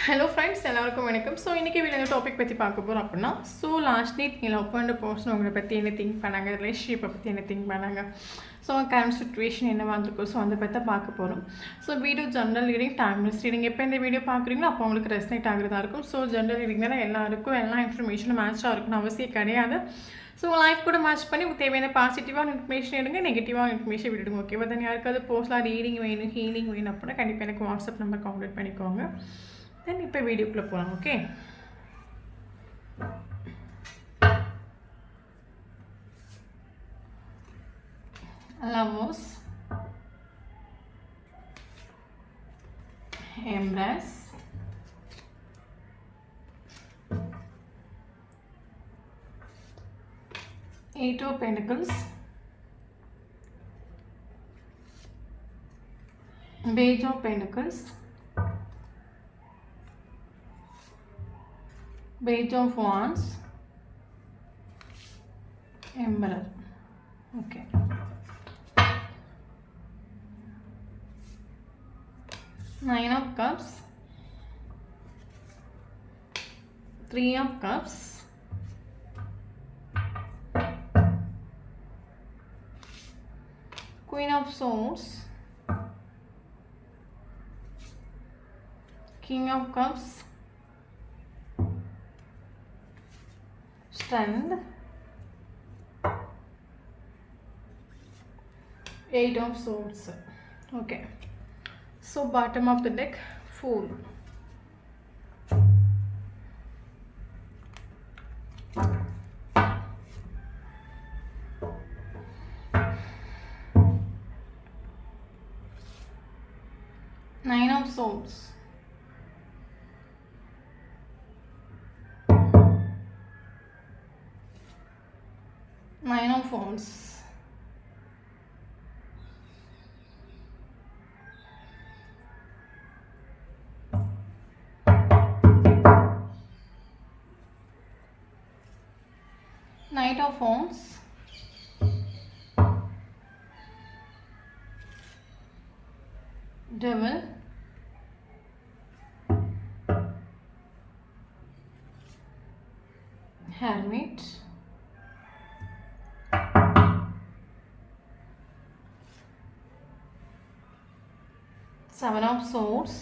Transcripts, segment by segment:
Hello friends, எல்லாருக்கும் வணக்கம். So இன்றைக்கி வீடியோ டாபிக் பற்றி பார்க்க போகிறோம் அப்படின்னா, ஸோ லாஸ்ட் நைட் நீங்கள் லவ் பண்ணுற பர்சன் உங்களை பற்றி என்ன திங்க் பண்ணாங்க, ரிலேஷன்ஷிப்பை பற்றி என்ன திங்க் பண்ணாங்க, ஸோ கரண்ட் சுச்சுவேஷன் என்னவா இருக்கும், ஸோ அதை பற்றி பார்க்க போகிறோம். So video general reading, timeless reading. எப்போ இந்த வீடியோ பார்க்குறீங்களோ அப்போ உங்களுக்கு ரெஸ்னேட் ஆகிறதா இருக்கும். ஸோ ஜென்ரல் ரீடிங் தான் எல்லாருக்கும் எல்லா இன்ஃபர்மேஷனும் மேட்சாக இருக்குன்னு அவசியம் கிடையாது. ஸோ உங்கள் லைஃப் கூட மேட்ச் பண்ணி உங்களுக்கு தேவையான பாசிட்டிவான இன்ஃபர்மேஷன் எடுங்க, நெகட்டிவான இன்ஃபர்மேஷன் விட்டுடுங்க. ஓகேவா? தென் யாருக்காவது பர்சனலாக ரீடிங் வேணும், ஹீலிங் வேணும் அப்படின்னா கண்டிப்பாக எனக்கு வாட்ஸ்அப் நம்பர் கான்டாக்ட் பண்ணிக்கோங்க. தென் இப்போ வீடியோக்குள்ளே போகலாம். Okay, lovers, embrace, Eight of Pentacles, Page of Pentacles, Page of Wands, Emperor. Okay. Nine of Cups, Three of Cups, Queen of Swords, King of Cups, Strength, Eight of Swords. Okay, so bottom of the deck, Fool. Nine of Swords, Nine of Wands, Knight of Wands, Devil, Hermit, Seven of Swords,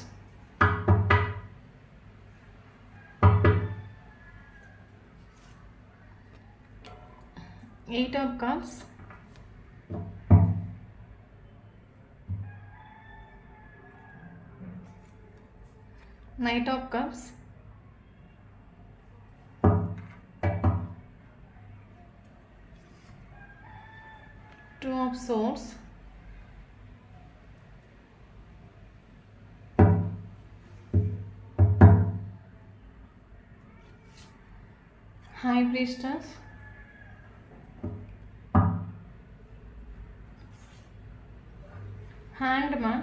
Eight of Cups, Knight of Cups, Two of Swords, High Priestess, Hanged Man,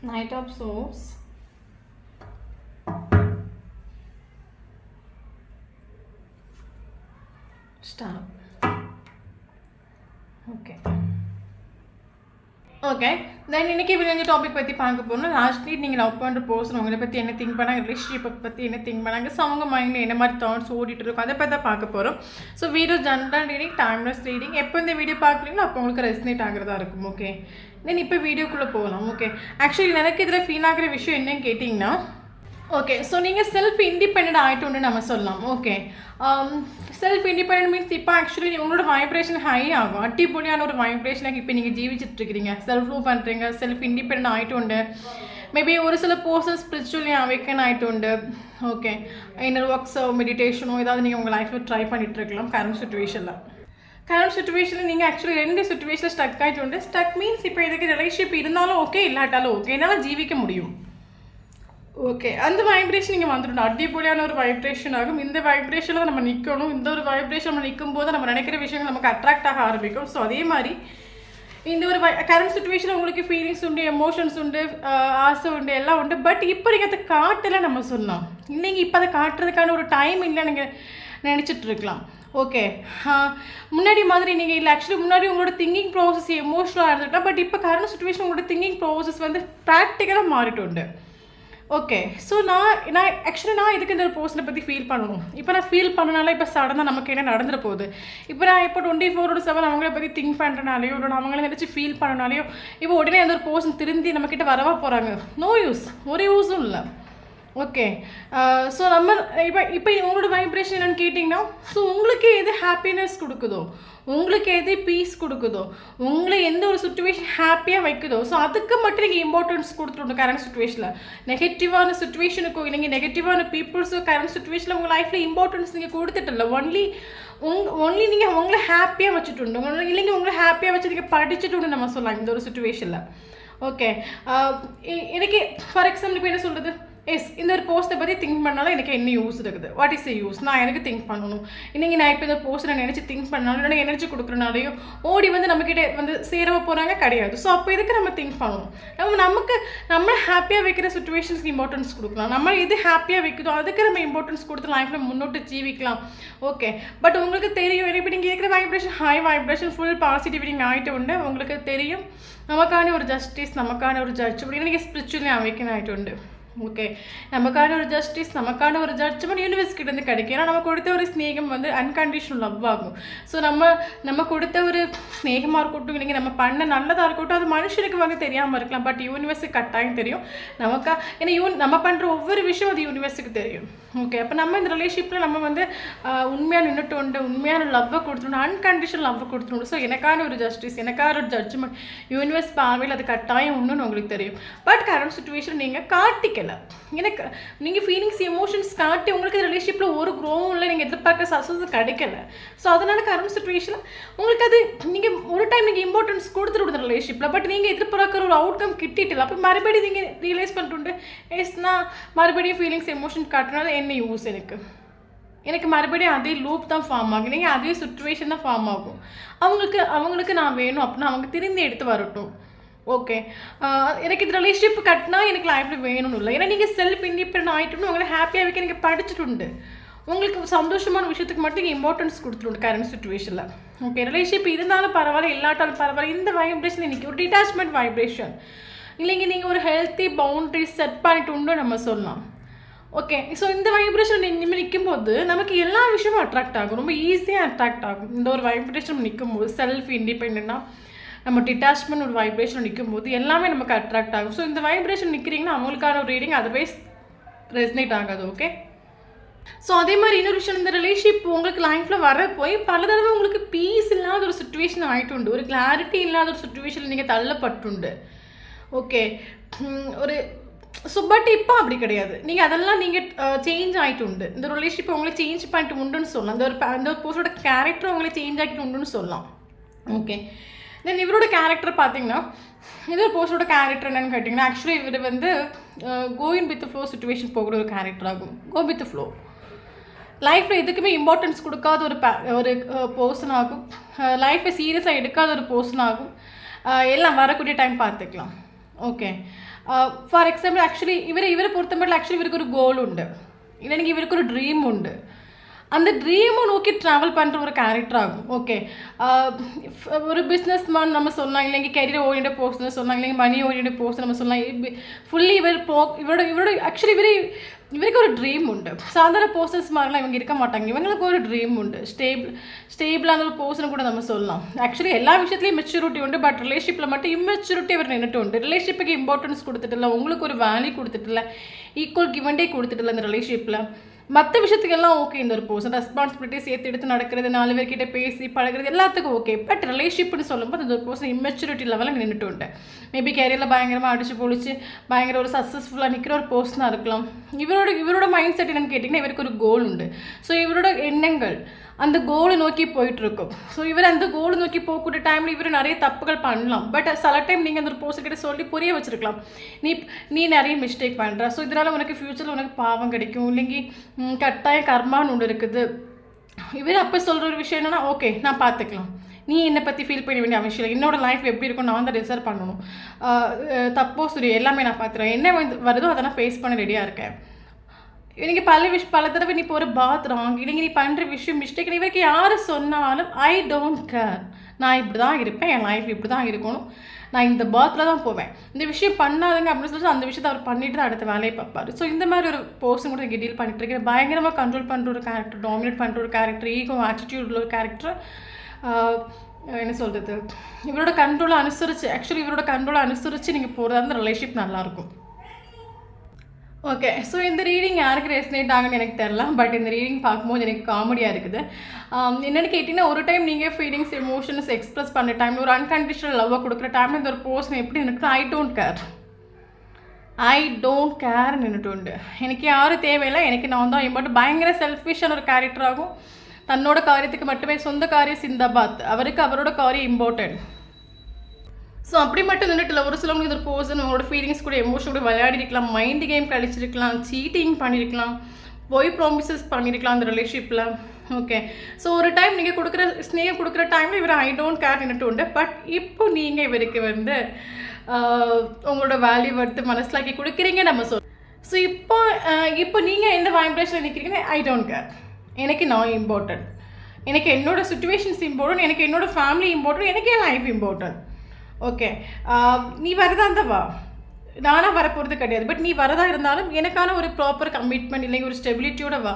Knight of Swords, Star. Okay. Okay, then இன்றைக்கி விளைஞ்ச topic பற்றி பார்க்க போகணும். Last night நீங்கள் love பண்ணுற person உங்களை பற்றி என்ன திங்க் பண்ணாங்க, ரிலேஷன்ஷிப்பை பற்றி என்ன திங்க் பண்ணாங்க, ஸோ அவங்க மைண்டில் என்ன மாதிரி தாட்ஸ் ஓடிட்டு இருக்கும், அதை பற்றி தான் பார்க்க போகிறோம். So video general reading, timeless reading. எப்போ இந்த வீடியோ பார்க்குறீங்களோ அப்போ உங்களுக்கு ரெஸ்னேட் ஆகிறதா இருக்கும். ஓகே, தென் இப்போ வீடியோக்குள்ளே போகலாம். ஓகே, ஆக்சுவலி எனக்கு இதில் ஃபீல் ஆகிற விஷயம் என்னன்னு கேட்டிங்கன்னா, ஓகே, ஸோ நீங்கள் செல்ஃப் இண்டிபெண்ட் ஆகிட்டோன்னு நம்ம சொல்லலாம். ஓகே, செல்ஃப் இண்டிபெண்ட் மீன்ஸ் இப்போ ஆக்சுவலி உங்களோட வைப்ரேஷன் ஹை ஆகும். அட்டிப்பொலியான ஒரு வைப்ரேஷனாக இப்போ நீங்கள் ஜீவிச்சிட்ருக்கிறீங்க, செல்ஃப் லவ் பண்ணுறீங்க, செல்ஃப் இண்டிபெண்ட் ஆகிட்டு. மேபி ஒரு சில பர்சன் ஸ்பிரிச்சுவலி அவேக்கன் ஆகிட்டு. ஓகே, இன்னர் ஒர்க்ஸோ மெடிடேஷனோ ஏதாவது நீங்கள் உங்கள் லைஃப்பில் ட்ரை பண்ணிகிட்ருக்கலாம். கரண்ட் சுச்சுவேஷனில் நீங்கள் ஆக்சுவலி ரெண்டு சுச்சுவேஷனில் ஸ்டக் ஆகிட்டு. ஸ்டக் மீன்ஸ் இப்போ இதுக்கு ரிலேஷன்ஷிப் இருந்தாலும் ஓகே, இல்லாட்டாலும் ஓகே, என்னால் ஜீவிக்க முடியும். ஓகே, அந்த வைப்ரேஷன் நீங்கள் வந்துடணும். அடிப்பொலியான ஒரு வைப்ரேஷன் ஆகும். இந்த வைப்ரேஷனில் நம்ம நிற்கணும். இந்த ஒரு வைப்ரேஷன் நம்ம நிற்கும் போது நம்ம நினைக்கிற விஷயங்கள் நமக்கு அட்ராக்ட் ஆக ஆரம்பிக்கும். ஸோ அதே மாதிரி இந்த ஒரு கரண்ட் சுச்சுவேஷன் உங்களுக்கு ஃபீலிங்ஸ் உண்டு, எமோஷன்ஸ் உண்டு, ஆசை உண்டு, எல்லாம் உண்டு. பட் இப்போ நீங்கள் அதை காட்டலை நம்ம சொன்னோம். நீங்கள் இப்போ அதை காட்டுறதுக்கான ஒரு டைம் இல்லை நீங்கள் நினச்சிட்டு இருக்கலாம். ஓகே. முன்னாடி மாதிரி நீங்கள் இல்லை, ஆக்சுவலி முன்னாடி உங்களோட திங்கிங் ப்ராசஸ் எமோஷனலாக இருந்துட்டா, பட் இப்போ கரண்ட் சுச்சுவேஷன் உங்களோட திங்கிங் ப்ராசஸ் வந்து ப்ராக்டிக்கலாக மாறிட்டு. ஓகே. ஸோ நான் ஆக்சுவலி நான் இதுக்கு இந்த ஒரு பர்சனை பற்றி ஃபீல் பண்ணணும். இப்போ நான் ஃபீல் பண்ணனால இப்போ சடனாக நமக்கு என்ன நடந்துட போகுது. இப்போ நான் இப்போ 24/7 அவங்கள பற்றி திங்க் பண்ணுறனாலையோ இல்லை அவங்கள நினச்சி ஃபீல் பண்ணனாலையோ இப்போ உடனே அந்த ஒரு பர்சன் திருந்தி நம்மக்கிட்ட வரவா போகிறாங்க? நோ யூஸ், ஒரு யூஸும் இல்லை. ஓகே. ஸோ நம்ம இப்போ உங்களோட வைப்ரேஷன் என்னென்னு கேட்டிங்கன்னா, ஸோ உங்களுக்கு எது ஹாப்பினஸ் கொடுக்குதோ, உங்களுக்கு எது பீஸ் கொடுக்குதோ, உங்களை எந்த ஒரு சுச்சுவேஷன் ஹாப்பியாக வைக்குதோ, ஸோ அதுக்கு மட்டும் நீங்கள் இம்பார்ட்டன்ஸ் கொடுத்துருணும். கரண்ட் சுச்சுவேஷனில் நெகட்டிவான சுச்சுவேஷனுக்கோ இல்லைங்க நெகட்டிவான பீப்புள்ஸோ கரண்ட் சுச்சுவேஷனில் உங்கள் லைஃப்பில் இம்பார்ட்டன்ஸ் நீங்கள் கொடுத்துட்டில்ல. ஒன்லி நீங்கள் உங்களை ஹாப்பியாக வச்சுட்டு இல்லைங்க, உங்களை ஹாப்பியாக வச்சு நீங்கள் படிச்சுட்டு நம்ம சொல்லலாம் இந்த ஒரு சுச்சுவேஷனில். ஓகே. எனக்கு ஃபார் எக்ஸாம்பிள் இப்போ என்ன சொல்கிறது, இந்த ஒரு போஸ்ட்டை பற்றி திங்க் பண்ணாலும் எனக்கு என்ன யூஸ் இருக்குது? What is use? நான் எனக்கு திங்க் பண்ணணும். இன்றைக்கி நான் இப்போ இந்த போஸ்ட்டை நினச்சி திங்க் பண்ணாலும் இல்லை எனர்ஜி கொடுக்குறனாலையும் ஓடி வந்து நம்மக்கிட்ட வந்து சேரவ போகிறாங்க கிடையாது. ஸோ அப்போ இதுக்கு நம்ம திங்க் பண்ணணும். நம்மளை ஹாப்பியாக வைக்கிற சுச்சுவேஷன்ஸ்க்கு இம்பார்ட்டன்ஸ் கொடுக்கலாம். நம்ம எது ஹாப்பியாக வைக்குதோ அதுக்கு நம்ம இம்பார்ட்டன்ஸ் கொடுத்து லைஃப்பில் முன்னோட்டு ஜீவிக்கலாம். ஓகே. பட் உங்களுக்கு தெரியும், இப்போ நீங்கள் கேட்குற vibration high vibration full positivity ஆகிட்டு உண்டு. உங்களுக்கு தெரியும் நமக்கான ஒரு ஜஸ்டிஸ், நமக்கான ஒரு ஜட்ஜ் அப்படின்னு நீங்கள் ஸ்பிரிச்சுவலி அவைக்கன் ஆகிட்டு உண்டு. ஓகே. நமக்கான ஒரு ஜஸ்டிஸ், நமக்கான ஒரு ஜட்ஜ்மெண்ட் யூனிவர்ஸ் கிட்டேருந்து கிடைக்கும். ஏன்னா நம்ம கொடுத்த ஒரு ஸ்நேகம் வந்து அன்கண்டிஷனல் லவ் ஆகும். ஸோ நம்ம கொடுத்த ஒரு ஸ்நேகமாக இருக்கட்டும் இல்லைங்க நம்ம பண்ண நல்லதாக இருக்கட்டும், அது மனுஷனுக்கு வந்து தெரியாமல் இருக்கலாம், பட் யூனிவர்ஸுக்கு கட்டாயம் தெரியும். ஏன்னா நம்ம பண்ணுற ஒவ்வொரு விஷயம் அது யூனிவர்ஸுக்கு தெரியும். ஓகே. அப்போ நம்ம இந்த ரிலேஷன்ஷிப்பில் நம்ம வந்து உண்மையாக நின்றுட்டு உண்டு, உண்மையான லவ்வை கொடுத்துடணும், அன்கண்டிஷனல் லவ்வை கொடுத்துடணும். ஸோ எனக்கான ஒரு ஜஸ்டிஸ், எனக்கான ஒரு ஜட்ஜ்மெண்ட் யூனிவர்ஸ் பார்வையில் அது கட்டாயம் ஒன்றுன்னு உங்களுக்கு தெரியும். பட் கரண்ட் சுச்சுவேஷன் நீங்கள் காட்டிக்கல. எனக்கு நீங்கள் ஃபீலிங்ஸ் எமோஷன்ஸ் காட்டி உங்களுக்கு ரிலேஷன்ஷிப்பில் ஒரு க்ரோவும் இல்லை, நீங்கள் எதிர்பார்க்க சக்ஸஸ் கிடைக்கல. ஸோ அதனால் கரண்ட் சுச்சுவேஷனில் உங்களுக்கு அது நீங்கள் ஒரு டைம் நீங்கள் இம்பார்ட்டன்ஸ் கொடுத்துட்டு ரிலேஷன்ஷிப்பில், பட் நீங்கள் எதிர்பார்க்குற ஒரு அவுட்கம் கிட்டிட்டில்ல. அப்போ மறுபடியும் நீங்கள் ரியலைஸ் பண்ணிட்டு நான் மறுபடியும் ஃபீலிங்ஸ் எமோஷன் காட்டினாலும் என்ன யூஸ்? எனக்கு மறுபடியும் அதே லூப் தான் ஃபார்ம் ஆகும், நீங்கள் அதே சுச்சுவேஷன் தான் ஃபார்ம் ஆகும். அவங்களுக்கு நான் வேணும் அப்படின்னா அவங்க திரும்பி எடுத்து வரட்டும். ஓகே. எனக்கு இது ரிலேஷன்ஷிப் கட்டினா எனக்கு லைஃப்பில் வேணும்னு இல்லை. ஏன்னா நீங்கள் செல்ஃப் இண்டிபெண்டன்ட் ஆகிட்டு உங்களை ஹாப்பியாக வைக்க நீங்கள் படிச்சுட்டு உங்களுக்கு சந்தோஷமான விஷயத்துக்கு மட்டும் நீங்கள் இம்பார்ட்டன்ஸ் கொடுத்துட்டு கரண்ட் சுச்சுவேஷனில். ஓகே. ரிலேஷன்ஷிப் இருந்தாலும் பரவாயில்ல, இல்லாட்டாலும் பரவாயில்ல, இந்த வைப்ரேஷன் இன்றைக்கி ஒரு டிட்டாச்மெண்ட் வைப்ரேஷன் இல்லைங்க. நீங்கள் ஒரு ஹெல்த்தி பவுண்ட்ரிஸ் செட் பண்ணிட்டு உண்டு நம்ம சொல்லலாம். ஓகே. ஸோ இந்த வைப்ரேஷன் இனிமேல் நிற்கும்போது நமக்கு எல்லா விஷயமும் அட்ராக்ட் ஆகும், ரொம்ப ஈஸியாக அட்ராக்ட் ஆகும். இந்த ஒரு வைப்ரேஷன் நிற்கும்போது செல்ஃப் இண்டிபெண்ட்டாக நம்ம டிட்டாச்மெண்ட் ஒரு வைப்ரேஷன் நிற்கும்போது எல்லாமே நமக்கு அட்ராக்ட் ஆகும். ஸோ இந்த வைப்ரேஷன் நிற்கிறீங்கன்னா அவங்களுக்கான ஒரு ரீடிங் அதர்வைஸ் ரெசனேட் ஆகாது. ஓகே. ஸோ அதே மாதிரி இன்னொரு விஷயம், இந்த ரிலேஷன்ஷிப் உங்களுக்கு லைஃப்பில் வர போய் பல தடவை உங்களுக்கு பீஸ் இல்லாத ஒரு சுச்சுவேஷன் ஆகிட்டு உண்டு, ஒரு கிளாரிட்டி இல்லாத ஒரு சுச்சுவேஷனில் நீங்கள் தள்ளப்பட்டுண்டு. ஓகே. ஒரு பட் இப்போ அப்படி கிடையாது. நீங்கள் அதெல்லாம் நீங்கள் சேஞ்ச் ஆகிட்டு உண்டு. இந்த ரிலேஷன்ஷிப் உங்களை சேஞ்ச் பண்ணிட்டு உண்டுன்னு சொல்லலாம். அந்த ஒரு பர்சனோட கேரக்டர் உங்களை சேஞ்ச் ஆகிட்டு உண்டுன்னு சொல்லலாம். ஓகே. தென் இவரோட கேரக்டர் பார்த்தீங்கன்னா, இது ஒரு பர்சனோட கேரக்டர் என்னென்னு கேட்டிங்கன்னா, ஆக்சுவலி இவர் வந்து கோயிங் வித் ஃப்ளோ சுச்சுவேஷன் போகிற ஒரு கேரக்டர் ஆகும். கோ வித் ஃப்ளோ லைஃப்பில் எதுக்குமே இம்பார்ட்டன்ஸ் கொடுக்காத ஒரு பர்சன் ஆகும். லைஃப்பை சீரியஸாக எடுக்காத ஒரு பர்சன் ஆகும். எல்லாம் வரக்கூடிய டைம் பார்த்துக்கலாம். ஓகே. ஃபார் எக்ஸாம்பிள் ஆக்சுவலி இவரை பொறுத்த மட்டும் ஆக்சுவலி இவருக்கு ஒரு கோல் உண்டு, இல்லைங்க இவருக்கு ஒரு ட்ரீம் உண்டு. அந்த ட்ரீமை நோக்கி ட்ராவல் பண்ணுற ஒரு கேரக்டர் ஆகும். ஓகே. ஒரு பிஸ்னஸ் மேன் நம்ம சொல்லலாம், இல்லைங்க கெரியர் ஓரியன்ட் போர்சன் சொல்லலாம், இல்லைங்க மணி ஓரியன்ட் போர்சன் நம்ம சொல்லலாம். ஃபுல்லி இவரோட ஆக்சுவலி இவருக்கு ஒரு ட்ரீம் உண்டு. சாதாரண பர்சன்ஸ் மாதிரிலாம் இவங்க இருக்க மாட்டாங்க, இவங்களுக்கு ஒரு ட்ரீம் உண்டு. ஸ்டேபிளான ஒரு பர்சனை கூட நம்ம சொல்லலாம். ஆக்சுவலி எல்லா விஷயத்துலையும் மெச்சூரிட்டி உண்டு, பட் ரிலேஷன்ஷிப்பில் மட்டும் இம்மெச்சூரிட்டி அவர் நின்றுட்டு உண்டு. ரிலேஷன்ஷிப்புக்கு இம்பார்ட்டன்ஸ் கொடுத்துட்டு இல்லை, உங்களுக்கு ஒரு வேல்யூ கொடுத்துட்டு இல்லை, ஈக்குவல் கிவன்டே கொடுத்துட்டு இல்லை. இந்த ரிலேஷன்ஷிப்பில் மற்ற விஷயத்துக்கெல்லாம் ஓகே, இந்த ஒரு பர்சன் ரெஸ்பான்சிபிலிட்டி சேர்த்து எடுத்து நடக்கிறது, 4 பேர்கிட்ட பேசி பழகிறது எல்லாத்துக்கும் ஓகே. பட் ரிலேஷன்ஷிப்னு சொல்லும்போது இந்த ஒரு பர்சன் இம்மெச்சூரிட்டி லெவலில் நின்றுட்டு உண்டு. மேபி கேரியரில் பயங்கரமாக அடிச்சு பொழிச்சு பயங்கர ஒரு சக்ஸஸ்ஃபுல்லாக நிற்கிற ஒரு பர்சனாக இருக்கலாம். இவரோட மைண்ட் செட் என்னென்னு கேட்டிங்கன்னா, இவருக்கு ஒரு கோல் உண்டு. ஸோ இவரோட எண்ணங்கள் அந்த கோலை நோக்கி போயிட்டுருக்கும். ஸோ இவர் அந்த கோலை நோக்கி போகக்கூடிய டைமில் இவர் நிறைய தப்புகள் பண்ணலாம். பட் சில டைம் நீங்கள் அந்த ஒரு பர்சன்கிட்ட சொல்லி புரிய வச்சுருக்கலாம், நீ நிறைய மிஸ்டேக் பண்ணுற, ஸோ இதனால் உனக்கு ஃப்யூச்சரில் உனக்கு பாவம் கிடைக்கும், இல்லைங்கி கட்டாயம் கர்மான்னு ஒன்று இருக்குது. இவர் அப்போ சொல்கிற ஒரு விஷயம் என்னென்னா, ஓகே நான் பார்த்துக்கலாம், நீ என்னை பற்றி ஃபீல் பண்ண வேண்டிய அவசியம் இல்லை, என்னோடய லைஃப் எப்படி இருக்கும் நான் தான் டிசைட் பண்ணணும், தப்போ சரி எல்லாமே நான் பார்த்துறேன், என்ன வருதோ அதை நான் ஃபேஸ் பண்ண ரெடியாக இருக்கேன். இவங்க பல தடவை நீ போகிற பாத் ராங், இல்லைங்க நீ பண்ணுற விஷயம் மிஸ்டேக், இவருக்கு யார் சொன்னாலும் ஐ டோன்ட் கேர், நான் இப்படி தான் இருப்பேன், என் லைஃப் இப்படி தான் இருக்கணும், நான் இந்த பாத்தில் தான் போவேன், இந்த விஷயம் பண்ணாதுங்க அப்படின்னு சொல்லிட்டு அந்த விஷயத்தை அவர் பண்ணிட்டு தான் அடுத்த வேலையை பார்ப்பார். ஸோ இந்த மாதிரி ஒரு பர்சன் கூட இங்கே டீல் பண்ணிட்டு இருக்கேன். பயங்கரமாக கண்ட்ரோல் பண்ணுற ஒரு கேரக்டர், டாமினேட் பண்ணுற ஒரு கேரக்டர், ஈகோ ஆட்டிடியூட் உள்ள ஒரு கேரக்டர். என்ன சொல்கிறது, இவரோட கண்ட்ரோலை அனுசரித்து, ஆக்சுவலி இவரோட கண்ட்ரோலை அனுசரித்து நீங்கள் போகிறதா அந்த ரிலேஷன்ஷிப் நல்லாயிருக்கும். ஓகே, ஸோ இந்த ரீடிங் யாருக்கு ரெசனேட் ஆகுன்னு எனக்கு தெரில, பட் இந்த ரீடிங் பார்க்கும்போது எனக்கு காமெடியாக இருக்குது. என்னென்னு கேட்டிங்கன்னா, ஒரு டைம் நீங்கள் ஃபீலிங்ஸ் எமோஷன்ஸ் எக்ஸ்ப்ரெஸ் பண்ணுற டைமில் ஒரு அன்கண்டிஷனல் லவ்வை கொடுக்குற டைமில் இந்த ஒரு பர்சன் எப்படி எனக்கு ஐ டோன்ட் கேர் நின்றுட்டு உண்டு. எனக்கு யாரும் தேவையில்லை, எனக்கு நான் தான் இம்பார்ட்டன். பயங்கர செல்ஃபிஷான ஒரு கேரக்டராகும். தன்னோட காரியத்துக்கு மட்டுமே, சொந்த காரியம் சிந்தாபாத், அவருக்கு அவரோட காரியம் இம்பார்ட்டன்ட். ஸோ அப்படி மட்டும் நின்றுட்டு இல்லை, ஒரு சிலவங்க இது ஒரு பர்சன் உங்களோட ஃபீலிங்ஸ் கூட எமோஷன் கூட விளையாடிருக்கலாம், மைண்ட் கேம் கழிச்சிருக்கலாம், சீட்டிங் பண்ணியிருக்கலாம், பொய் ப்ராமிசஸ் பண்ணியிருக்கலாம் அந்த ரிலேஷன்ஷிப்பில். ஓகே, ஸோ ஒரு டைம் நீங்கள் கொடுக்குற ஸ்னேகம் கொடுக்குற டைமில் இவர் ஐ டோன்ட் கேர் நின்றுட்டு உண்டு. பட் இப்போ நீங்கள் இவருக்கு உங்களோட வேல்யூ எடுத்து மனசிலாக்கி கொடுக்குறீங்க நம்ம ஸோ இப்போ நீங்கள் எந்த வைப்ரேஷனில் நிற்கிறீங்கன்னா ஐ டோன்ட் கேர், எனக்கு நான் இம்பார்ட்டன்ட், எனக்கு என்னோடய சுச்சுவேஷன்ஸ் இம்பார்ட்டன்ட், எனக்கு என்னோடய ஃபேமிலி இம்பார்ட்டன்ட், எனக்கு என் லைஃப் இம்பார்ட்டன்ட். ஓகே, நீ வரதா இருந்தவா, நானாக வரப்போகிறது கிடையாது. பட் நீ வரதா இருந்தாலும் எனக்கான ஒரு ப்ராப்பர் கமிட்மெண்ட் இல்லைங்க, ஒரு ஸ்டெபிலிட்டியோட வா.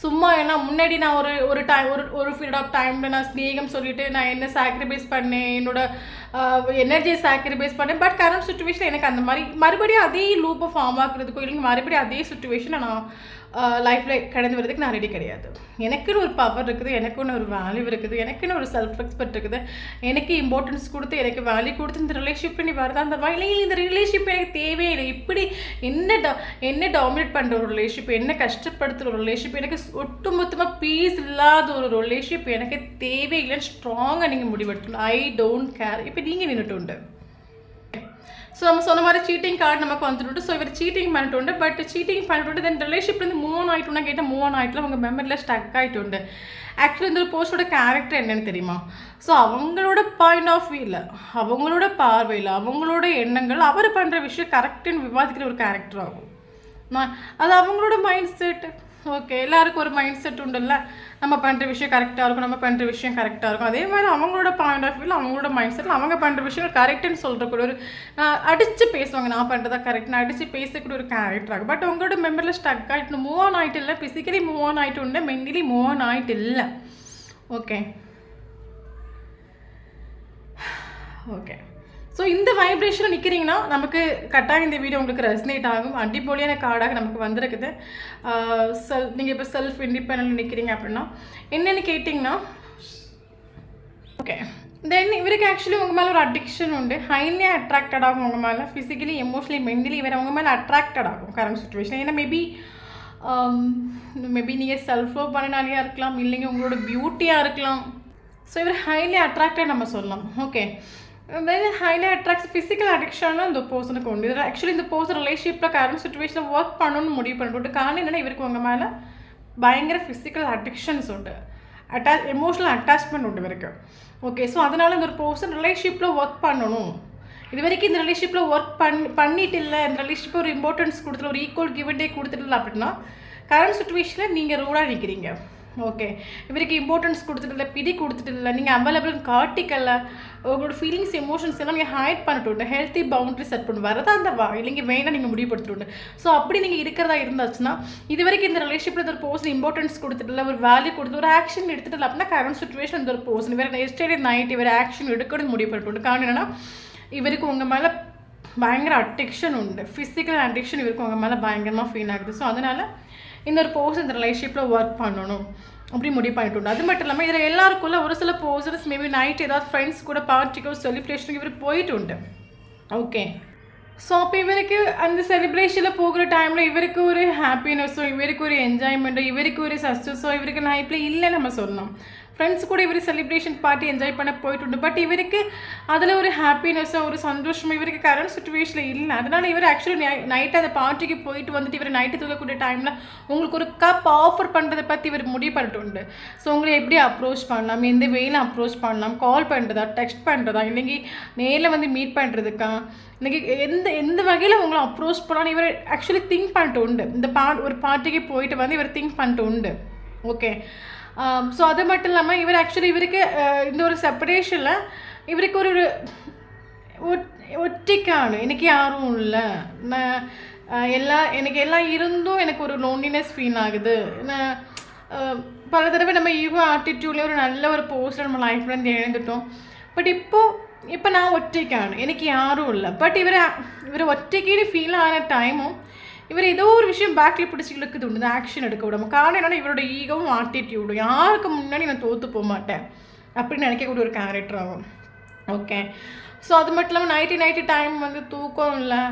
சும்மா ஏன்னா முன்னாடி நான் ஒரு டைம் ஒரு பீரியட் ஆஃப் டைமில் நான் ஸ்நேகம் சொல்லிவிட்டு நான் என்ன சாக்ரிஃபைஸ் பண்ணேன், என்னோடய எனர்ஜியை சாக்ரிஃபைஸ் பண்ணேன். பட் கரண்ட் சுச்சுவேஷன் எனக்கு அந்த மாதிரி மறுபடியும் அதே லூப்பை ஃபார்ம் ஆக்குறதுக்கோ இல்லைங்க மறுபடியும் அதே சுச்சுவேஷனை நான் லைஃப்பில் கடந்து வரதுக்கு நான் ரெடி கிடையாது. எனக்குன்னு ஒரு பவர் இருக்குது, எனக்குன்னு ஒரு வேல்யூ இருக்குது, எனக்குன்னு ஒரு செல்ஃப் ரெஸ்பெக்ட் இருக்குது, எனக்கு இம்பார்ட்டன்ஸ் கொடுத்து எனக்கு வேல்யூ கொடுத்து இந்த ரிலேஷன்ஷிப் நீ வரதா அந்த இல்லைங்க இந்த ரிலேஷன்ஷிப் எனக்கு தேவையில்லை. இப்படி என்ன டாமினேட் பண்ணுற ஒரு ரிலேஷன்ஷிப், என்ன கஷ்டப்படுத்துகிற ஒரு ரிலேஷன்ஷிப், எனக்கு ஒட்டுமொத்தமாக பீஸ் இல்லாத ஒரு ரிலேஷன்ஷிப் எனக்கு தேவையில்லைன்னு ஸ்ட்ராங்காக நீங்கள் முடிவெடுக்கணும். I don't care. இப்போ நீங்கள் நின்றுட்டு உண்டு. ஸோ நம்ம சொன்ன மாதிரி சீட்டிங் கார்டு நமக்கு வந்துட்டு, ஸோ இவர் சீட்டிங் பண்ணிட்டு, பட் சீட்டிங் பண்ணிட்டு தென் ரிலேஷன்ஷிப்லேருந்து மூவ் ஆன் ஆகிட்டோன்னா கேட்டால் மூவ் ஆன் ஆகிட்டுல அவங்க மெமரியில் ஸ்டக் ஆகிட்டு. ஆக்சுவலி இந்த ஒரு போஸ்டோட கேரக்டர் என்னன்னு தெரியுமா? ஸோ அவங்களோட பாயிண்ட் ஆஃப் வியூவில், அவங்களோட பார்வையில், அவங்களோட எண்ணங்கள், அவர் பண்ணுற விஷயம் கரெக்டுன்னு விவாதிக்கிற ஒரு கேரக்டர் ஆகும். அது அவங்களோட மைண்ட் செட். ஓகே, எல்லாருக்கும் ஒரு மைண்ட் செட் உண்டுல்ல, நம்ம பண்ணுற விஷயம் கரெக்டாக இருக்கும், நம்ம பண்ணுற விஷயம் கரெக்டாக இருக்கும். அதே மாதிரி அவங்களோட பாயிண்ட் ஆஃப் வியூவில், அவங்களோட மைண்ட் செட்டில் அவங்க பண்ணுற விஷயம் கரெக்டுன்னு சொல்கிறக்கூடிய ஒரு அடித்து பேசுவாங்க, நான் பண்ணுறதா கரெக்ட், நான் அடித்து பேசக்கூடிய ஒரு கேரக்டர் ஆகும். பட் உங்களோட மெமரியில் ஸ்டக் ஆகிட்டு மூவ் ஆன் ஆகிட்டு இல்லை, ஃபிசிக்கலி மூவ் ஆன் ஆகிட்டு உண்டு, மென்டலி மூவ் ஆன் ஆகிட்டு இல்லை. ஓகே ஓகே ஸோ இந்த வைப்ரேஷனில் நிற்கிறீங்கன்னா நமக்கு கட்டாயம் இந்த வீடியோ உங்களுக்கு ரெசனேட் ஆகும். அடிப்பொலியான கார்டாக நமக்கு வந்திருக்குது. நீங்கள் இப்போ செல்ஃப் இண்டிபெண்டன்ட் நிற்கிறீங்க அப்படின்னா என்னென்னு கேட்டிங்கன்னா, ஓகே தென் இவருக்கு ஆக்சுவலி உங்கள் மேலே ஒரு அடிக்ஷன் உண்டு, ஹைலி அட்ராக்டட் ஆகும் உங்கள் மேலே, ஃபிசிக்கலி எமோஷனலி மென்டலி இவர் உங்கள் மேலே அட்ராக்டட் ஆகும் கரண்ட் சுச்சுவேஷன். ஏன்னா மேபி நீங்கள் செல்ஃப் லவ் பண்ணினாலேயா இருக்கலாம், இல்லைங்க உங்களோட பியூட்டியாக இருக்கலாம். ஸோ இவர் ஹைலி அட்ராக்டட் நம்ம சொல்லலாம். ஓகே, தென் ஹைலி அட்ராக்ட் ஃபிசிக்கல் அடிக்ஷனும் இந்த பர்சனுக்கு உண்டு. இதில் ஆக்சுவலி இந்த பர்சன் ரிலேஷன்ஷிப்பில் கரண்ட் சுச்சுவேஷனில் ஒர்க் பண்ணணும்னு முடிவு பண்ணிட்டு, காரணம் என்னென்னா இவருக்கு உங்கள் மேலே பயங்கர ஃபிசிக்கல் அடிக்ஷன்ஸ் உண்டு, எமோஷனல் அட்டாச்மெண்ட் உண்டு இவருக்கு. ஓகே, ஸோ அதனால் இந்த ஒரு பர்சன் ரிலேஷன்ஷிப்பில் ஒர்க் பண்ணணும். இது வரைக்கும் இந்த ரிலேஷன்ஷிப்பில் ஒர்க் பண்ணிட்டு இல்லை, இந்த ரிலேஷன்ஷிப் ஒரு இம்பார்ட்டன்ஸ் கொடுத்துட்டு ஒரு ஈக்குவல் கிவ் அண்ட் டேக் கொடுத்துட்டு அப்படின்னா கரண்ட் சுச்சுவேஷனில் நீங்கள் ரூடாக நிற்கிறீங்க. ஓகே, இவருக்கு இம்பார்ட்டன்ஸ் கொடுத்துட்டு இல்லை, பிடி கொடுத்துட்டு இல்லை, நீங்கள் அவைலபிள் காட்டிக்கல, உங்களோட ஃபீலிங்ஸ் எமோஷன்ஸ் எல்லாம் நீங்கள் ஹைட் பண்ணிட்டு, ஹெல்த்தி பவுண்டரி செட் பண்ணி வரதா அந்த இல்லைங்க வேணால் நீங்கள் முடிவுபடுத்திட்டு. ஸோ அப்படி நீங்கள் இருக்கிறதா இருந்தாச்சுன்னா இது வரைக்கும் இந்த ரிலேஷன்ஷிப்பில் ஒரு பர்சன் இம்பார்ட்டன்ஸ் கொடுத்துட்டு இல்லை, ஒரு வேல்யூ கொடுத்து ஒரு ஆக்ஷன் எடுத்துட்டு இல்லை அப்படின்னா கரண்ட் சுச்சுவேஷன் இந்த ஒரு பர்சன் வேறு எஸ்டே நைட் இவர் ஆக்ஷன் எடுக்கணும்னு முடிவு பண்ணிட்டு. காரணம் என்னென்னா இவருக்கு உங்கள் மேலே பயங்கர அடிக்ஷன் உண்டு, ஃபிசிக்கல் அடிக்ஷன் இவருக்கு உங்கள் மேலே பயங்கரமாக ஃபீல் ஆகுது. ஸோ அதனால் இந்த ஒரு பர்சன் இந்த ரிலேஷன்ஷிப்பில் ஒர்க் பண்ணணும் அப்படி முடிவு பண்ணிட்டு உண்டு. அது மட்டும் இல்லாமல் இதில் எல்லாருக்குள்ள ஒரு சில பர்சன்ஸ் மேபி நைட் ஏதாவது ஃப்ரெண்ட்ஸ் கூட பார்ட்டிக்கோ செலிப்ரேஷனுக்கு இவர் போயிட்டு உண்டு. ஓகே, ஸோ அப்போ இவருக்கு அந்த செலிப்ரேஷனில் போகிற டைமில் இவருக்கு ஒரு ஹாப்பினஸோ, இவருக்கு ஒரு என்ஜாய்மெண்ட்டோ, இவருக்கு ஒரு சக்ஸஸோ இவருக்கு லைஃப்பில் இல்லை நம்ம சொல்லலாம். ஃப்ரெண்ட்ஸ் கூட இவர் செலிப்ரேஷன் பார்ட்டி என்ஜாய் பண்ண போயிட்டு. பட் இவருக்கு அதில் ஒரு ஹாப்பினஸ்ஸோ ஒரு சந்தோஷம் இவருக்கு கரண்ட் சுச்சுவேஷனில் இல்லை. அதனால் இவர் ஆக்சுவலி நைட்டு அந்த பார்ட்டிக்கு போயிட்டு வந்துட்டு இவர் நைட்டு தூக்கக்கூடிய டைமில் உங்களுக்கு ஒரு கப் ஆஃபர் பண்ணுறதை பற்றி இவர் முடிவு பண்ணிட்டு. ஸோ உங்களை எப்படி அப்ரோச் பண்ணலாம், எந்த வேலை அப்ரோச் பண்ணலாம், கால் பண்ணுறதா, டெக்ஸ்ட் பண்ணுறதா, இல்லைங்க நேரில் வந்து மீட் பண்ணுறதுக்கா, இன்றைக்கி எந்த வகையில் உங்களை அப்ரோச் பண்ணாலும் இவர் ஆக்சுவலி திங்க் பண்ணிட்டு உண்டு. இந்த ஒரு பார்ட்டிக்கு போயிட்டு வந்து இவர் திங்க் பண்ணிட்டு உண்டு. ஓகே. ஸோ அது மட்டும் இல்லாமல் இவர் ஆக்சுவலி இவருக்கு இந்த ஒரு செப்பரேஷனில் இவருக்கு ஒரு ஒட்டிக்கானு எனக்கு யாரும் இல்லை, நான் எனக்கு எல்லாம் இருந்தும் எனக்கு ஒரு லோன்லினஸ் ஃபீல் ஆகுது. நான் பல தடவை நம்ம ஈகோ ஆட்டிடியூட்லேயே ஒரு நல்ல ஒரு போஸ்ட் நம்ம லைஃப்லேருந்து எழுந்துட்டோம். பட் இப்போ நான் ஒற்றைக்கானு எனக்கு யாரும் இல்லை. பட் இவர் ஒற்றைக்குன்னு ஃபீல் ஆன டைமும் இவர் ஏதோ ஒரு விஷயம் பேக்கில் பிடிச்சி இழுக்குது உண்டு, ஆக்ஷன் எடுக்க விடாமல். காரணம் என்னன்னா இவரோட ஈகவும் ஆட்டிடியூடும் யாருக்கு முன்னாடி நான் தோற்று போக மாட்டேன் அப்படின்னு நினைக்கக்கூடிய ஒரு கேரக்டர் ஆகும். ஓகே. ஸோ அது மட்டும் இல்லாமல் நைட்டு டைம் வந்து தூக்கம் இல்லை,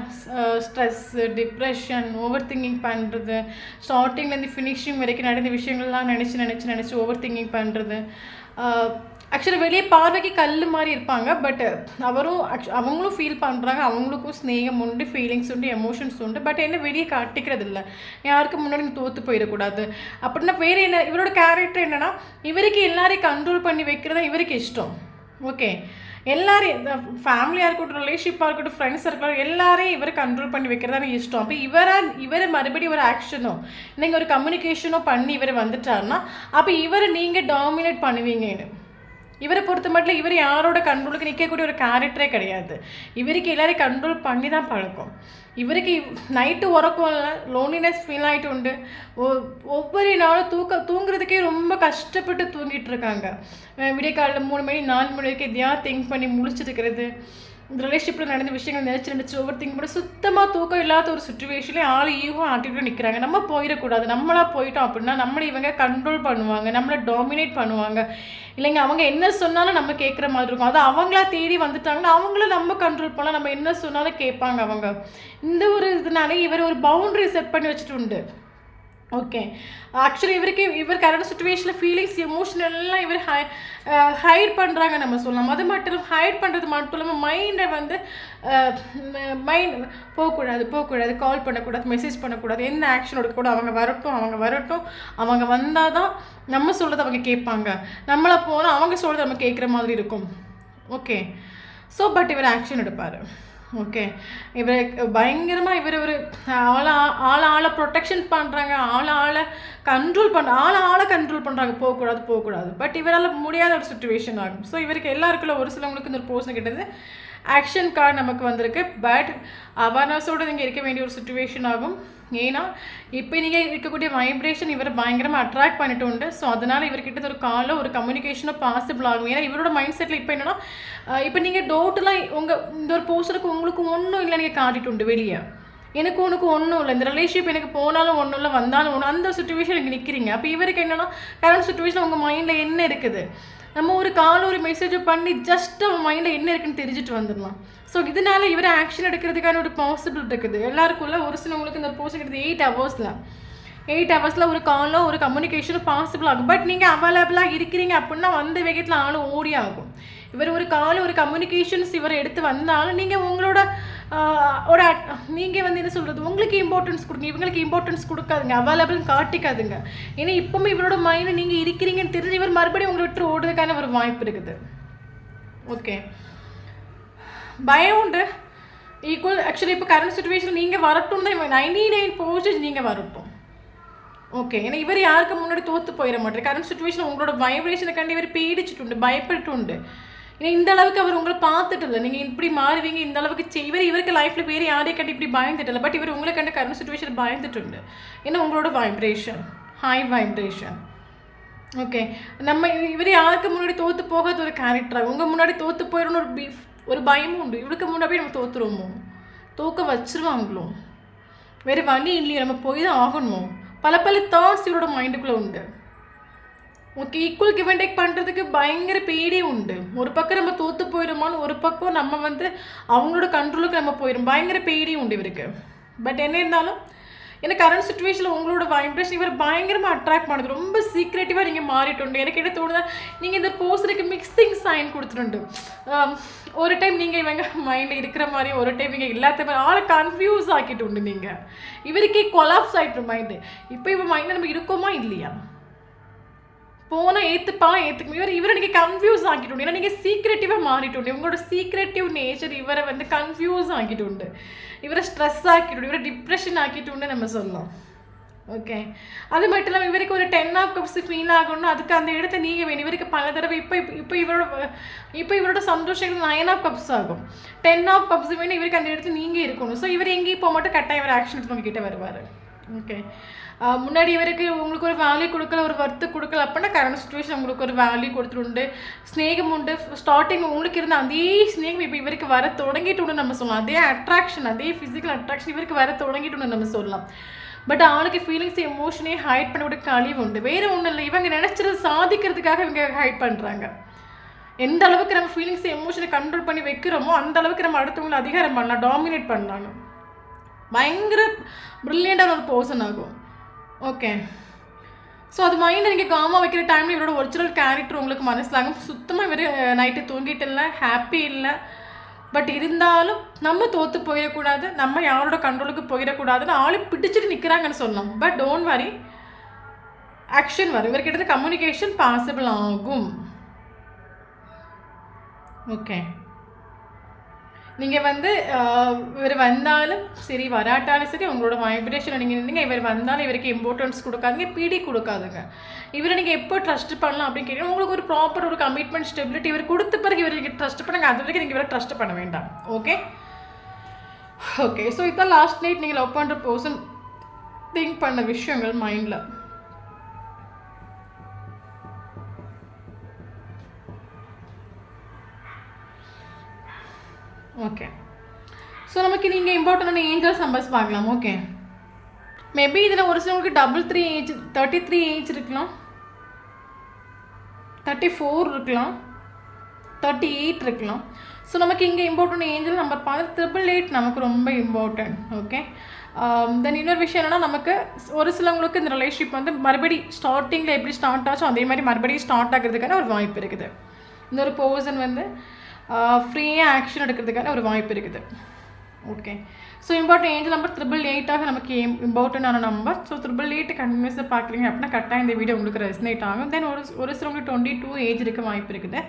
ஸ்ட்ரெஸ்ஸு, டிப்ரெஷன், ஓவர் திங்கிங் பண்ணுறது, ஸ்டார்டிங்லேருந்து ஃபினிஷிங் வரைக்கும் நடந்த விஷயங்கள்லாம் நினச்சி ஓவர் திங்கிங் பண்ணுறது. ஆக்சுவலி வெளியே பார்வைக்கு கல் மாதிரி இருப்பாங்க. பட் அவங்களும் ஃபீல் பண்ணுறாங்க, அவங்களுக்கும் ஸ்நேகம் உண்டு, ஃபீலிங்ஸ் உண்டு, எமோஷன்ஸ் உண்டு. பட் என்ன வெளியே காட்டிக்கிறது இல்லை, யாருக்கு முன்னாடி தோற்று போயிடக்கூடாது அப்படின்னா. வேறு என்ன இவரோட கேரக்டர் என்னென்னா இவருக்கு எல்லாரையும் கண்ட்ரோல் பண்ணி வைக்கிறதா இவருக்கு இஷ்டம். ஓகே. எல்லாரையும் ஃபேமிலியாக இருக்கட்டும், ரிலேஷன்ஷிப்பாக இருக்கட்டும், ஃப்ரெண்ட்ஸாக இருக்கட்டும், எல்லாரையும் இவரை கண்ட்ரோல் பண்ணி வைக்கிறதா இஷ்டம். அப்போ இவரை மறுபடியும் ஒரு ஆக்ஷனோ நீங்கள் ஒரு கம்யூனிகேஷனோ பண்ணி இவர் வந்துட்டாருன்னா அப்போ இவரை நீங்கள் டாமினேட் பண்ணுவீங்கன்னு. இவரை பொறுத்த மட்டும் இவர் யாரோட கண்ட்ரோலுக்கு நிற்கக்கூடிய ஒரு கேரக்டரே கிடையாது. இவருக்கு எல்லாரையும் கண்ட்ரோல் பண்ணி தான் பழக்கம். இவருக்கு நைட்டு உறக்கம் இல்லை, லோன்லினஸ் ஃபீல் ஆகிட்டு உண்டு. ஒவ்வொரு நாளும் தூங்குறதுக்கே ரொம்ப கஷ்டப்பட்டு தூங்கிட்டு இருக்காங்க. விடிய காலையில் 3 மணி 4 மணி வரைக்கும் எதையாவது திங்க் பண்ணி முழிச்சிருக்கிறது. இந்த ரிலேஷன்ஷிப்பில் நடந்த விஷயங்கள் நினச்சி ஓவர் திங்க் பண்ணி சுத்தமாக தூக்கம் இல்லாத ஒரு சுச்சுவேஷன்லேயே ஆள் ஈகோ ஆட்டிட்டு நிற்கிறாங்க. நம்ம போயிடக்கூடாது, நம்மளாக போயிட்டோம் அப்படின்னா நம்மளை இவங்க கண்ட்ரோல் பண்ணுவாங்க, நம்மளை டாமினேட் பண்ணுவாங்க. இல்லைங்க அவங்க என்ன சொன்னாலும் நம்ம கேட்குற மாதிரி இருக்கும். அது அவங்களா தேடி வந்துட்டாங்கன்னா அவங்கள நம்ம கண்ட்ரோல் பண்ணலாம், நம்ம என்ன சொன்னாலும் கேட்பாங்க அவங்க. இந்த ஒரு இதனால இவர் ஒரு பவுண்டரி செட் பண்ணி வச்சுட்டு உண்டு. ஓகே. ஆக்சுவலி இவர் கரண்ட் சுச்சுவேஷனில் ஃபீலிங்ஸ் எமோஷனல் எல்லாம் இவர் ஹைட் பண்ணுறாங்க நம்ம சொல்லலாம். அது மட்டும் ஹைட் பண்ணுறது மட்டும் இல்லாமல் மைண்டை வந்து மைண்ட் போகக்கூடாது, கால் பண்ணக்கூடாது, மெசேஜ் பண்ணக்கூடாது, எந்த ஆக்ஷன் எடுக்கக்கூடாது. அவங்க வரட்டும், அவங்க வந்தால் தான் நம்ம சொல்கிறது அவங்க கேட்பாங்க, நம்மளை போனால் அவங்க சொல்கிறது நம்ம கேட்குற மாதிரி இருக்கும். ஓகே. ஸோ பட் இவர் ஆக்ஷன் எடுப்பார். ஓகே. இவர் பயங்கரமாக இவர் ஒரு ஆளை ப்ரொடெக்ஷன் பண்ணுறாங்க, ஆளை கண்ட்ரோல் பண்ணுறாங்க, போகக்கூடாது. பட் இவரால் முடியாத ஒரு சுச்சுவேஷன் ஆகும். ஸோ இவருக்கு எல்லாருக்குள்ள ஒரு சிலவங்களுக்கு இந்த ஒரு போர்ஷன் கிட்டது ஆக்ஷன் கார்டு நமக்கு வந்திருக்கு. பட் அவேர்னஸோடு நீங்கள் இருக்க வேண்டிய ஒரு சுச்சுவேஷன் ஆகும். ஏன்னா இப்போ நீங்கள் இருக்கக்கூடிய வைப்ரேஷன் இவரை பயங்கரமாக அட்ராக்ட் பண்ணிட்டு உண்டு. ஸோ அதனால் இவர்கிட்ட ஒரு காலோ ஒரு கம்யூனிகேஷனோ பாசிபிள் ஆகும். ஏன்னா இவரோட மைண்ட் செட்டில் இப்போ என்னென்னா இப்போ நீங்கள் டவுட்டெலாம் இந்த ஒரு போர்ஷனுக்கு உங்களுக்கு ஒன்றும் இல்லை, நீங்கள் காட்டிட்டு உண்டு வெளியே உனக்கு ஒன்றும் இல்லை, இந்த ரிலேஷன்ஷிப் எனக்கு போனாலும் ஒன்றும் இல்லை, வந்தாலும் ஒன்றும், அந்த சுச்சுவேஷன் எனக்கு நிற்கிறீங்க. அப்போ இவருக்கு என்னென்னா கரண்ட் சுச்சுவேஷன் உங்கள் மைண்டில் என்ன இருக்குது, நம்ம ஒரு கால் ஒரு மெசேஜை பண்ணி ஜஸ்ட் அவன் மைண்டில் என்ன இருக்குன்னு தெரிஞ்சுட்டு வந்துடலாம். ஸோ இதனால இவர் ஆக்ஷன் எடுக்கிறதுக்கான ஒரு பாசிபிள் இருக்குது எல்லாருக்குள்ள. ஒரு சிலவங்களுக்கு இந்த போர்ஷன் கிடையாது 8 ஹவர்ஸில் ஒரு காலோ ஒரு கம்யூனிகேஷனும் பாசிபிள் ஆகும். பட் நீங்கள் அவைலபிளாக இருக்கிறீங்க அப்படின்னா வந்த வேகத்தில் ஆளும் ஓடி ஆகும். இவர் ஒரு கால் ஒரு கம்யூனிகேஷன்ஸ் இவர் எடுத்து வந்தாலும் நீங்கள் உங்களோட நீங்கள் வந்து என்ன சொல்கிறது, உங்களுக்கு இம்பார்ட்டன்ஸ் கொடுங்க, இவங்களுக்கு இம்பார்ட்டன்ஸ் கொடுக்காதுங்க, அவைலபிள்னு காட்டிக்காதுங்க. ஏன்னா இப்போவுமே இவரோட மைண்டில் நீங்கள் இருக்கிறீங்கன்னு தெரிஞ்சு இவர் மறுபடியும் உங்களை விட்டு ஓடுறதுக்கான ஒரு வாய்ப்பு இருக்குது. ஓகே. பயம் உண்டு ஈக்குவல். ஆக்சுவலி இப்போ கரண்ட் சுச்சுவேஷன் நீங்கள் வரட்டும் தான் 99% நீங்கள் வரட்டும். ஓகே. ஏன்னா இவர் யாருக்கு முன்னாடி தோற்று போயிட மாட்டேன். கரண்ட் சுச்சுவேஷன் உங்களோட வைப்ரேஷனை கண்டு இவர் பேடிச்சுட்டு உண்டு, பயப்பட்டு உண்டு. ஏன்னா இந்த அளவுக்கு அவர் உங்களை பார்த்துட்டு இல்லை, நீங்கள் இப்படி மாறுவீங்க இந்த அளவுக்கு இவருக்கு லைஃப்பில் வேறு யாரையும் கண்டு இப்படி பயந்துட்டு இல்லை. பட் இவர் உங்களை கண்டு கரண்ட் சுச்சுவேஷன் பயந்துட்டு உண்டு. ஏன்னா உங்களோட வைப்ரேஷன் ஹை வைப்ரேஷன். ஓகே. இவர் யாருக்கு முன்னாடி தோற்று போகாத ஒரு கேரக்டராக உங்கள் முன்னாடி தோற்று போயிடணும்னு ஒரு பயமும் உண்டு. இவருக்கு முன்னாடி நம்ம தோற்றுருவோமோ, தோக்க வச்சிருவாங்களோ, வேறு வழி இல்லையோ, நம்ம போய் தான் ஆகணுமோ, பல தாட்ஸ் இவரோட மைண்டுக்குள்ளே உண்டு. Okay. Equal give and take பண்ணுறதுக்கு பயங்கர பேடியே உண்டு. ஒரு பக்கம் நம்ம தோற்று போயிடுமான்னு, ஒரு பக்கம் நம்ம வந்து அவங்களோட கண்ட்ரோலுக்கு நம்ம போயிடும், பயங்கர பேடியும் உண்டு இவருக்கு. பட் என்ன இருந்தாலும் ஏன்னா கரண்ட் சுச்சுவேஷனில் உங்களோட வைப்ரேஷன் இவர் பயங்கரமாக அட்ராக்ட் பண்ணுது. ரொம்ப சீக்ரெட்டிவாக நீங்கள் மாறிட்டு. எனக்கு என்ன தோணுதா, நீங்கள் இந்த போஸ்டருக்கு மிக்சிங் சைன் கொடுத்துட்டு. ஒரு டைம் நீங்கள் இவங்க மைண்டில் இருக்கிற மாதிரி, ஒரு டைம் நீங்கள் இல்லாத மாதிரி ஆளை கன்ஃபியூஸ் ஆக்கிட்டு உண்டு. நீங்கள் இவருக்கே கொலாப்ஸ் ஆகிட்டு மைண்டு. இப்போ இவன் மைண்டில் நம்ம இருக்கோமா இல்லையா, போனால் ஏற்றுப்பாலாம் ஏற்றுக்க இவரை நீங்கள் கன்ஃபியூஸ் ஆக்கிட்டு. ஏன்னா நீங்கள் சீக்ரெட்டிவாக மாறிட்டு. உங்களோட சீக்ரெட்டிவ் நேச்சர் இவரை வந்து கன்ஃபியூஸ் ஆக்கிட்டு. இவரை ஸ்ட்ரெஸ் ஆக்கிட்டு, இவரை டிப்ரெஷன் ஆக்கிட்டு நம்ம சொல்லலாம். ஓகே, அது மட்டும் இல்லாமல் இவருக்கு ஒரு 10 ஆஃப் கப்ஸ் ஃபீல் ஆகணும்னா அதுக்கு அந்த இடத்த நீங்கள் வேணும். இவருக்கு பல தடவை இப்போ இவரோட சந்தோஷம் 9 ஆஃப் கப்ஸ் ஆகும். 10 ஆஃப் கப்ஸ் வேணும் இவருக்கு அந்த இடத்துல நீங்கள் இருக்கணும். ஸோ இவர் எங்கேயும் போக மட்டும் கட்டாயம் இவர் ஆக்ஷன் எடுத்து உங்ககிட்ட வருவார். ஓகே, முன்னாடி இவருக்கு உங்களுக்கு ஒரு வேல்யூ கொடுக்கல, ஒரு ஒர்த்து கொடுக்கல அப்படின்னா கரண்ட் சுச்சுவேஷன் உங்களுக்கு ஒரு வேல்யூ கொடுத்துட்டு ஸ்நேகம் உண்டு. ஸ்டார்டிங் உங்களுக்கு இருந்த அதே ஸ்நேகம் இப்போ இவருக்கு வர தொடங்கிட்டு நம்ம சொல்லலாம். அதே அட்ராக்ஷன், அதே ஃபிசிக்கல் அட்ராக்ஷன் இவருக்கு வர தொடங்கிட்டு நம்ம சொல்லலாம். பட் அவனுக்கு ஃபீலிங்ஸ் எமோஷனே ஹைட் பண்ணக்கூடிய கழிவு உண்டு. வேறு ஒன்றும் இல்லை, இவங்க நினச்சது சாதிக்கிறதுக்காக இவங்க ஹைட் பண்ணுறாங்க. எந்த அளவுக்கு நம்ம ஃபீலிங்ஸ் எமோஷனை கண்ட்ரோல் பண்ணி வைக்கிறோமோ அந்த அளவுக்கு நம்ம அடுத்தவங்களை அதிகாரம் பண்ணலாம், டாமினேட் பண்ணலாம். பயங்கர ப்ரில்லியண்டான ஒரு பர்சன் ஆகும். ஓகே, ஸோ அது மைண்டை நீங்கள் காமா வைக்கிற டைமில் இவரோட ஒரிஜினல் கேரக்டர் உங்களுக்கு மனசிலாகும். சுத்தமாக இவர் நைட்டு தூங்கிட்டு இல்லை, ஹாப்பி இல்லை. பட் இருந்தாலும் நம்ம தோற்று போயிடக்கூடாது, நம்ம யாரோட கண்ட்ரோலுக்கு போயிடக்கூடாதுன்னு ஆளு பிடிச்சிட்டு நிற்கிறாங்கன்னு சொல்லலாம். பட் டோன்ட் வரி, ஆக்ஷன் வரும். இவர்கிட்ட கம்யூனிகேஷன் பாசிபிள் ஆகும். ஓகே, நீங்கள் வந்து இவர் வந்தாலும் சரி வராட்டாலும் சரி உங்களோட வைப்ரேஷனை நீங்கள் நின்றுங்க. இவர் வந்தாலும் இவருக்கு இம்பார்ட்டன்ஸ் கொடுக்காதுங்க, பிடி கொடுக்காதுங்க. இவரை நீங்கள் எப்போ ட்ரஸ்ட் பண்ணலாம் அப்படின்னு கேட்டீங்கன்னா உங்களுக்கு ஒரு ப்ராப்பர் ஒரு கமிட்மெண்ட் ஸ்டெபிலிட்டி இவர் கொடுத்த பிறகு இவர் நீங்கள் ட்ரஸ்ட் பண்ணுங்க. அது வரைக்கும் நீங்கள் இவரை ட்ரஸ்ட் பண்ண வேண்டாம். ஓகே ஓகே ஸோ இதுதான் லாஸ்ட் நைட் நீங்கள் லவ் பண்ணுற பர்சன் திங்க் பண்ண விஷயங்கள் மைண்டில். ஓகே, ஸோ நமக்கு நீங்கள் இம்பார்ட்டண்டான ஏஞ்சல்ஸ் நம்பர்ஸ் பார்க்கலாம். ஓகே, மேபி இதில் ஒரு சிலவங்களுக்கு 33 ஏஜ், 33 ஏஜ் இருக்கலாம், 34 இருக்கலாம், 38 இருக்கலாம். ஸோ நமக்கு இங்கே இம்பார்ட்டன்ட் ஏஞ்சல் நம்பர் பார்த்து 888 நமக்கு ரொம்ப இம்பார்ட்டன்ட். ஓகே, தென் இன்னொரு விஷயம் என்னென்னா நமக்கு ஒரு சிலவங்களுக்கு இந்த ரிலேஷன்ஷிப் வந்து மறுபடியும் ஸ்டார்டிங்கில் எப்படி ஸ்டார்ட் ஆச்சோ அதே மாதிரி மறுபடியும் ஸ்டார்ட் ஆகிறதுக்கான ஒரு வாய்ப்பு இருக்குது. இன்னொரு பர்சன் வந்து ஃப்ரீயாக ஆக்ஷன் எடுக்கிறதுக்கான ஒரு வாய்ப்பு இருக்குது. Okay, so important angel number 888 நமக்கு இம்பார்ட்டண்டான நம்பர். ஸோ 888 கண்டினியூஸாக பார்க்குறீங்க அப்படின்னா கரெக்டாக இந்த வீடியோ உங்களுக்கு ரெசனேட் ஆகும். தென் ஒரு சிலவங்களுக்கு 22 ஏஜ் இருக்க வாய்ப்பு இருக்குது.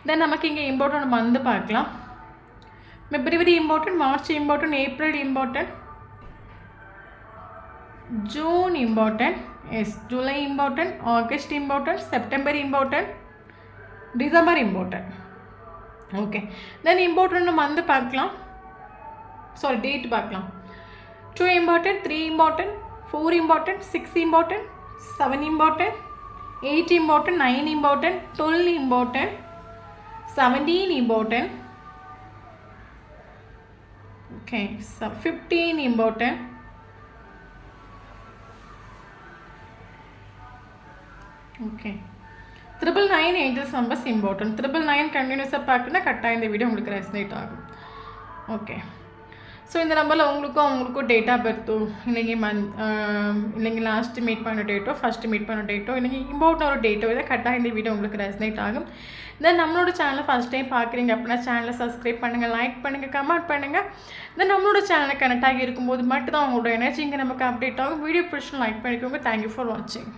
தென் நமக்கு இங்கே இம்பார்ட்டன்ட் மந்த் பார்க்கலாம். February important, March important, April important, June important, July important, August important, September important, December important. Okay, then important month பார்க்கலாம், சாரி டேட் பார்க்கலாம். 2 important, 3 important, 4 important, 6 important, 7 important, 8 important, 9 important, 12 important, 17 important. Okay, 15 important. Okay, 999 angels numbers important. 999 கண்டினியூஸாக பார்க்கணுன்னா கரெக்டாக இந்த video உங்களுக்கு resonate ஆகும். Okay, so இந்த நம்பரில் அவங்களுக்கும் டேட் ஆஃப் பர்த்தோ இல்லைங்க லாஸ்ட்டு மீட் பண்ண டேட்டோ ஃபஸ்ட்டு மீட் பண்ண டேட்டோ இல்லைங்க இம்பார்ட்டன்ட் ஒரு டேட்டோ இதை கரெக்டாக இந்த வீடியோ உங்களுக்கு ரெசனேட் ஆகும். தென் நம்மளோட சேனலை ஃபஸ்ட் டைம் பார்க்குறீங்க அப்படின்னா சேனலை சப்ஸ்கிரைப் பண்ணுங்கள், லைக் பண்ணுங்கள், கமெண்ட் பண்ணுங்கள். தென் நம்மளோட சேனலை கனெக்ட் ஆகி இருக்கும்போது மட்டும்தான் அவங்களோட எனர்ஜி இங்கே நமக்கு அப்டேட் ஆகும். வீடியோ பிடிச்சி லைக் பண்ணிக்கோங்க. தேங்க்யூ ஃபார் வாட்சிங்.